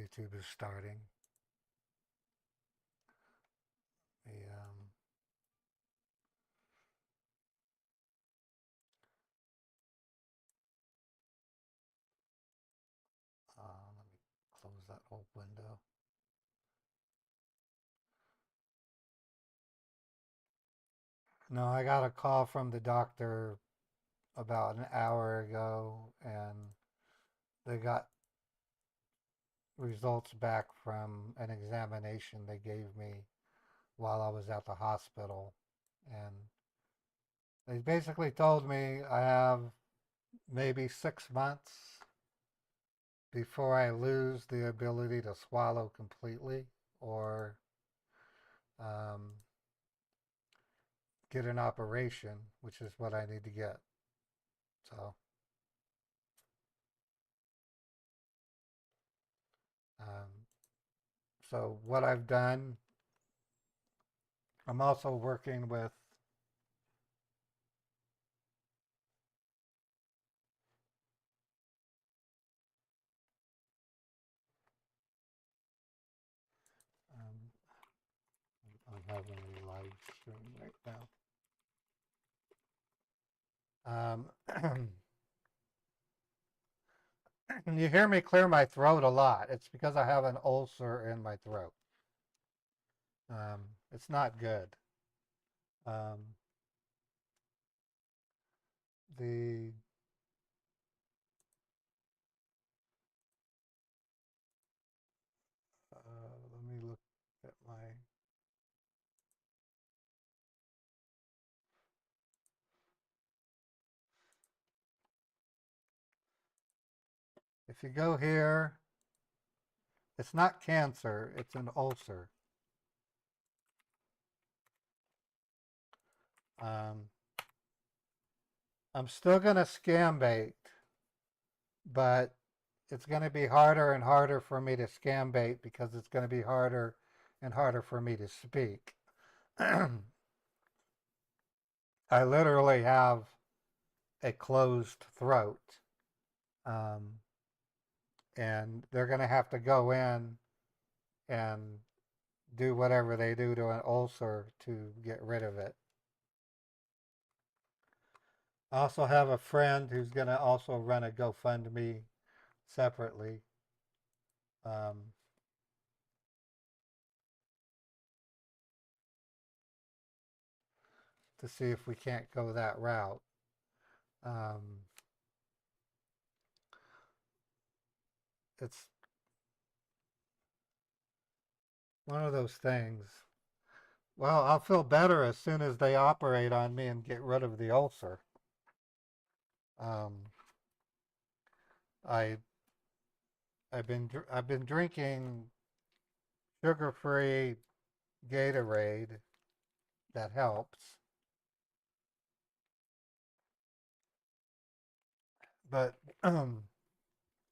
YouTube is starting. The, let me close that whole window. No, I got a call from the doctor about an hour ago, and they got results back from an examination they gave me while I was at the hospital. And they basically told me I have maybe 6 months before I lose the ability to swallow completely or um, get an operation, which is what I need to get. So, um, so what I've done, I'm also working with um, I'm having a live stream right now. You hear me clear my throat a lot. It's because I have an ulcer in my throat. It's not good. Um, the let me look at my. If you go here, it's not cancer. It's an ulcer. Um, I'm still gonna scam bait, but it's going to be harder and harder for me to scam bait because it's going to be harder and harder for me to speak. I literally have a closed throat, um, and they're going to have to go in and do whatever they do to an ulcer to get rid of it. I also have a friend who's going to also run a GoFundMe separately. Um, to see if we can't go that route. Um, it's one of those things. Well, I'll feel better as soon as they operate on me and get rid of the ulcer. Um, I I've been drinking sugar-free Gatorade. That helps, but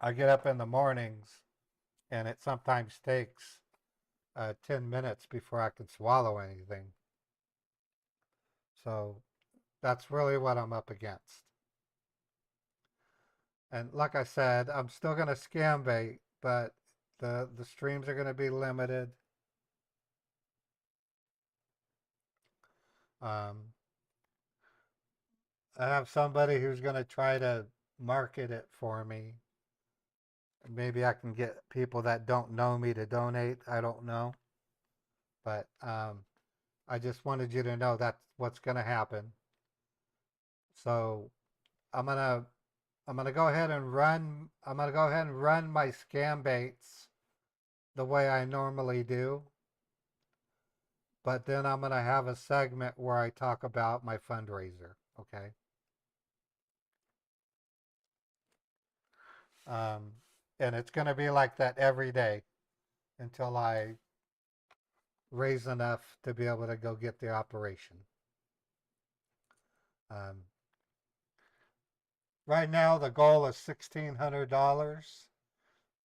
I get up in the mornings, and it sometimes takes 10 minutes before I can swallow anything. So that's really what I'm up against. And like I said, I'm still gonna scam bait, but the streams are gonna be limited. Um, I have somebody who's going to try to market it for me. Maybe I can get people that don't know me to donate. I don't know. But I just wanted you to know that's what's going to happen. So I'm going to go ahead and run my scam baits the way I normally do. But then I'm going to have a segment where I talk about my fundraiser, okay? Um, and it's going to be like that every day until I raise enough to be able to go get the operation. Um, right now, the goal is $1,600.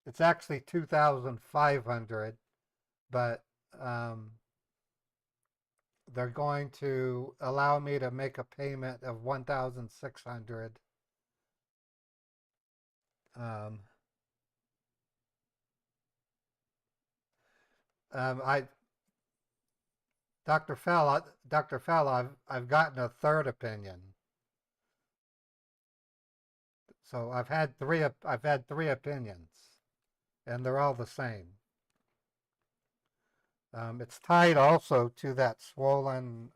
It's actually 2,500, but um, they're going to allow me to make a payment of 1,600. Um, I Dr. Fell, I've gotten a third opinion. So I've had three opinions, and they're all the same. It's tied also to that swollen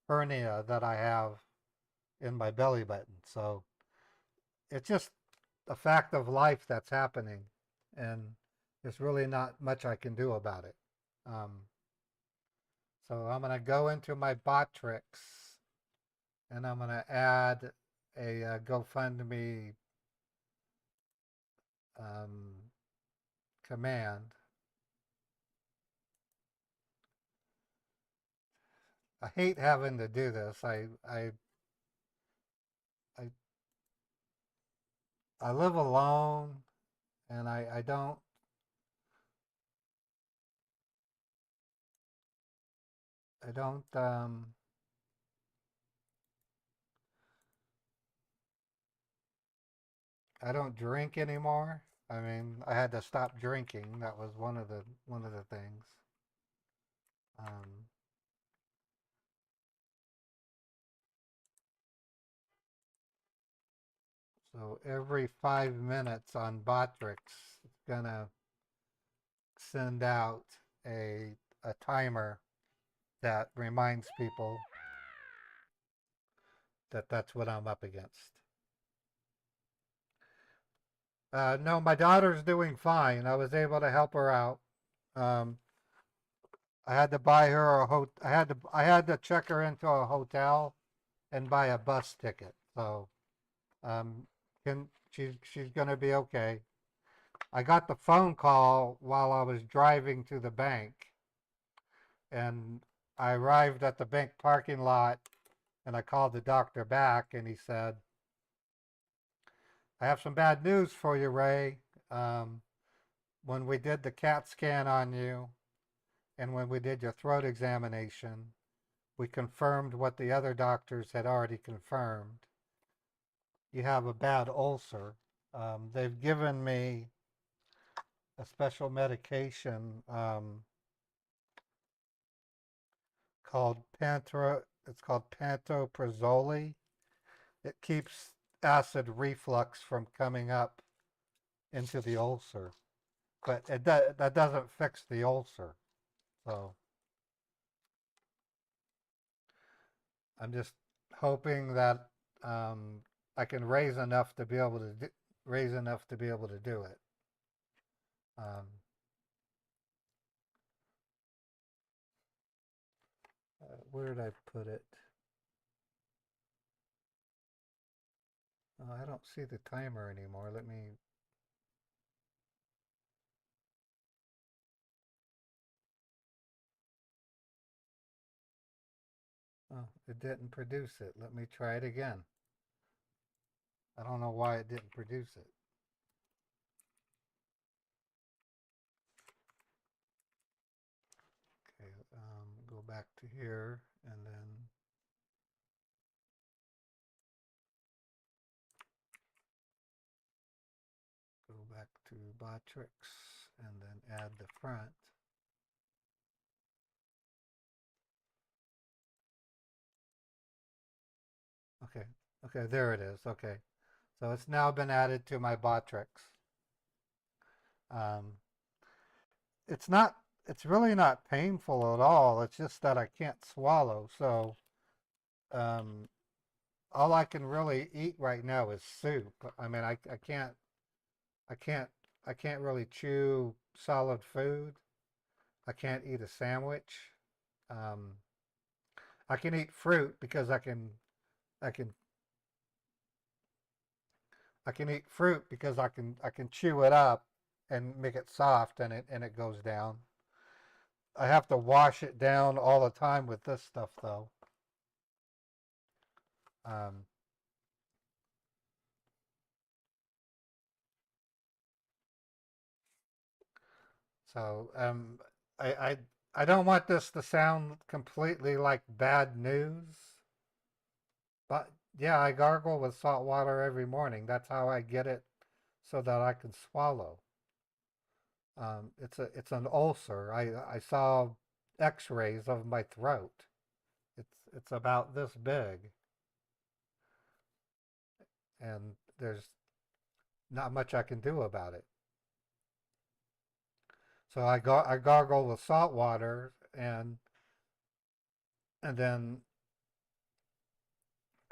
hernia that I have in my belly button. So it's just a fact of life that's happening, and there's really not much I can do about it. Um, so I'm going to go into my Botrix, and I'm going to add a GoFundMe um, command. I hate having to do this. I, I live alone, and I don't I don't drink anymore. I mean, I had to stop drinking. That was one of the things. Um, so every 5 minutes on Botrix, it's gonna send out a timer that reminds people that that's what I'm up against. No, my daughter's doing fine. I was able to help her out. Um, I had to buy her I had to check her into a hotel and buy a bus ticket. So can she's gonna be okay. I got the phone call while I was driving to the bank, and I arrived at the bank parking lot, and I called the doctor back, and he said, "I have some bad news for you, Ray. Um, when we did the CAT scan on you, and when we did your throat examination, we confirmed what the other doctors had already confirmed. You have a bad ulcer. They've given me a special medication called It's called pantoprazole. It keeps acid reflux from coming up into the ulcer, but that doesn't fix the ulcer. So I'm just hoping that um, I can raise enough to be able to do it. Um, where did I put it? Oh, I don't see the timer anymore. Let me. Oh, it didn't produce it. Let me try it again. I don't know why it didn't produce it. Okay, go back to here and then go back to Botrix and then add the front. Okay, okay, there it is. Okay, so it's now been added to my Botrix. Um, it's not, it's really not painful at all. It's just that I can't swallow. So um, all I can really eat right now is soup. I mean, I can't, I can't really chew solid food. I can't eat a sandwich. Um, I can eat fruit because I can, I can eat fruit because I can chew it up and make it soft and it goes down. I have to wash it down all the time with this stuff though. Um, so I, I I don't want this to sound completely like bad news, but yeah, I gargle with salt water every morning. That's how I get it so that I can swallow. It's an ulcer. I saw X-rays of my throat. It's about this big, and there's not much I can do about it. So I gargle with salt water, and then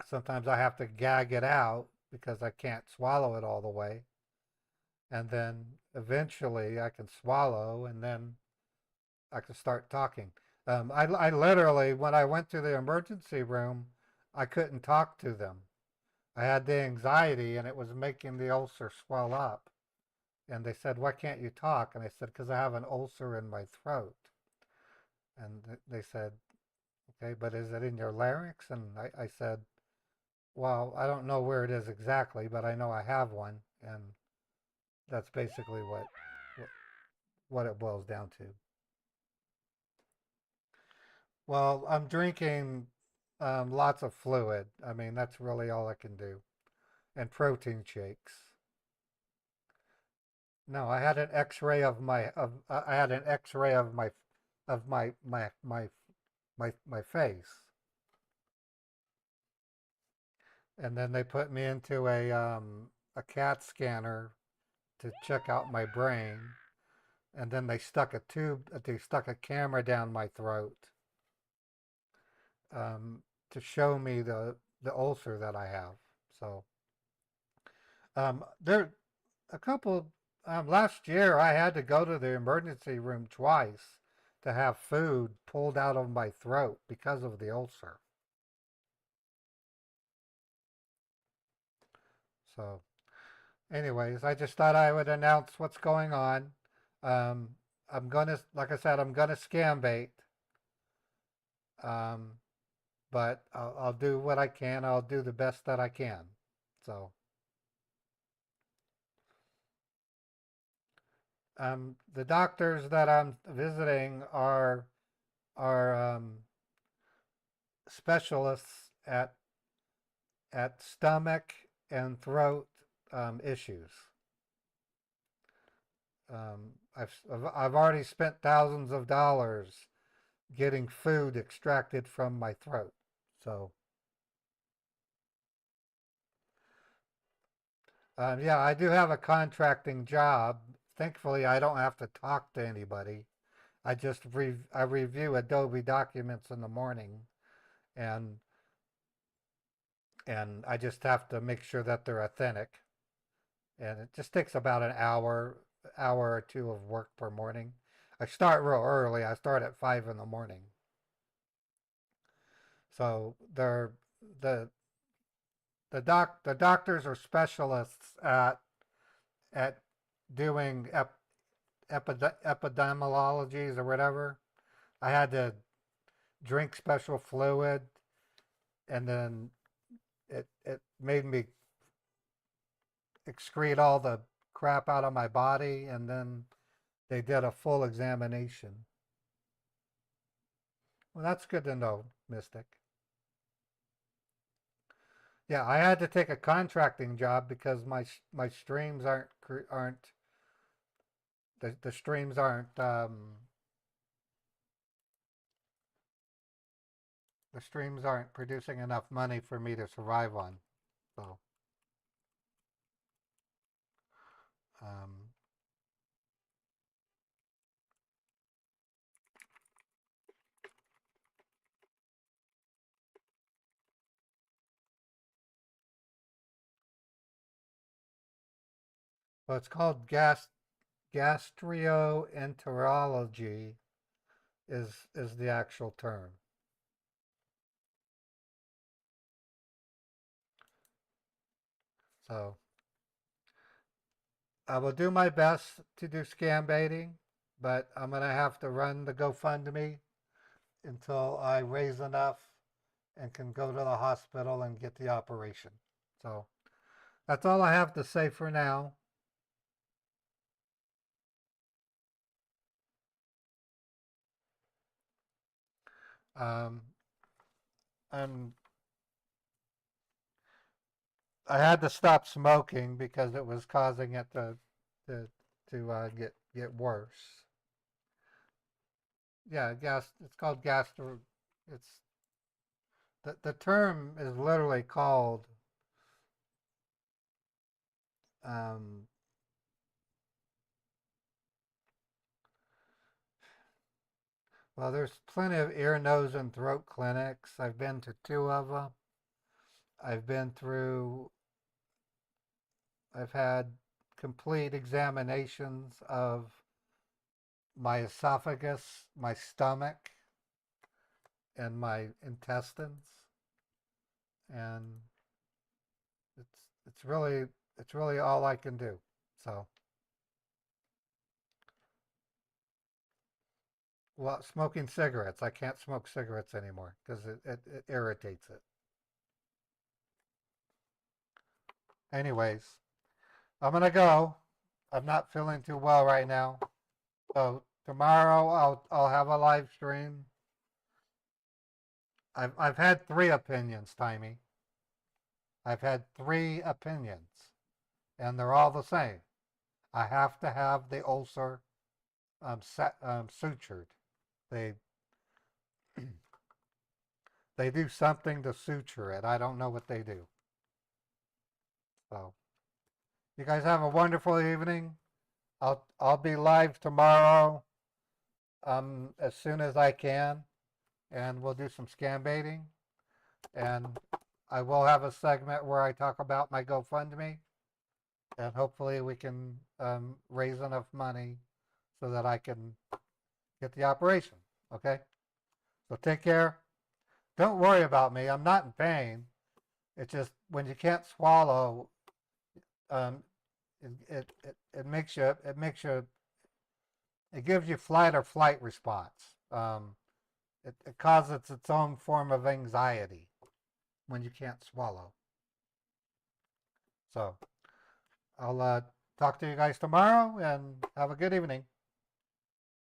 sometimes I have to gag it out because I can't swallow it all the way. And then eventually I can swallow, and then I can start talking. I literally, when I went to the emergency room, I couldn't talk to them. I had the anxiety, and it was making the ulcer swell up. And they said, "Why can't you talk?" And I said, "Because I have an ulcer in my throat." And they said, "Okay, but is it in your larynx?" And I said, "Well, I don't know where it is exactly, but I know I have one." And that's basically what it boils down to. Well, I'm drinking lots of fluid. I mean, that's really all I can do. And protein shakes. No, I had an X-ray of my of I had an X-ray of my face, and then they put me into a CAT scanner to check out my brain, and then they stuck a camera down my throat um, to show me the ulcer that I have. So there a couple last year I had to go to the emergency room twice to have food pulled out of my throat because of the ulcer. So, anyways, I just thought I would announce what's going on. Um, I'm gonna, like I said, I'm gonna scam bait, um, but I'll do what I can. I'll do the best that I can. So, the doctors that I'm visiting are specialists at stomach and throat issues. I've already spent thousands of dollars getting food extracted from my throat. So yeah, I do have a contracting job. Thankfully, I don't have to talk to anybody. I review Adobe documents in the morning, and I just have to make sure that they're authentic. And it just takes about an hour or two of work per morning. I start real early. I start at 5 in the morning. So the the doctors are specialists at doing epidemiologies or whatever. I had to drink special fluid, and then it made me excrete all the crap out of my body, and then they did a full examination. Well, that's good to know, Mystic. Yeah, I had to take a contracting job because my streams aren't the streams aren't the streams aren't producing enough money for me to survive on. So, um, well, it's called gastroenterology is the actual term. So I will do my best to do scam baiting, but I'm gonna have to run the GoFundMe until I raise enough and can go to the hospital and get the operation. So that's all I have to say for now. Um, I'm I had to stop smoking because it was causing it to get worse. Yeah, it's called gastro. It's the term is literally called um, well, there's plenty of ear, nose, and throat clinics. I've been to two of them. I've been through, I've had complete examinations of my esophagus, my stomach, and my intestines. And it's it's really it's really all I can do. So, well, smoking cigarettes, I can't smoke cigarettes anymore because it irritates it. Anyways, I'm gonna go. I'm not feeling too well right now. So tomorrow I'll have a live stream. I've had three opinions, Timey. I've had three opinions, and they're all the same. I have to have the ulcer sutured. They they do something to suture it. I don't know what they do. So you guys have a wonderful evening. I'll be live tomorrow as soon as I can, and we'll do some scam baiting. And I will have a segment where I talk about my GoFundMe, and hopefully we can raise enough money so that I can get the operation. Okay? So take care. Don't worry about me. I'm not in pain. It's just when you can't swallow, um, it makes you it gives you flight or flight response. It causes its own form of anxiety when you can't swallow. So I'll talk to you guys tomorrow and have a good evening.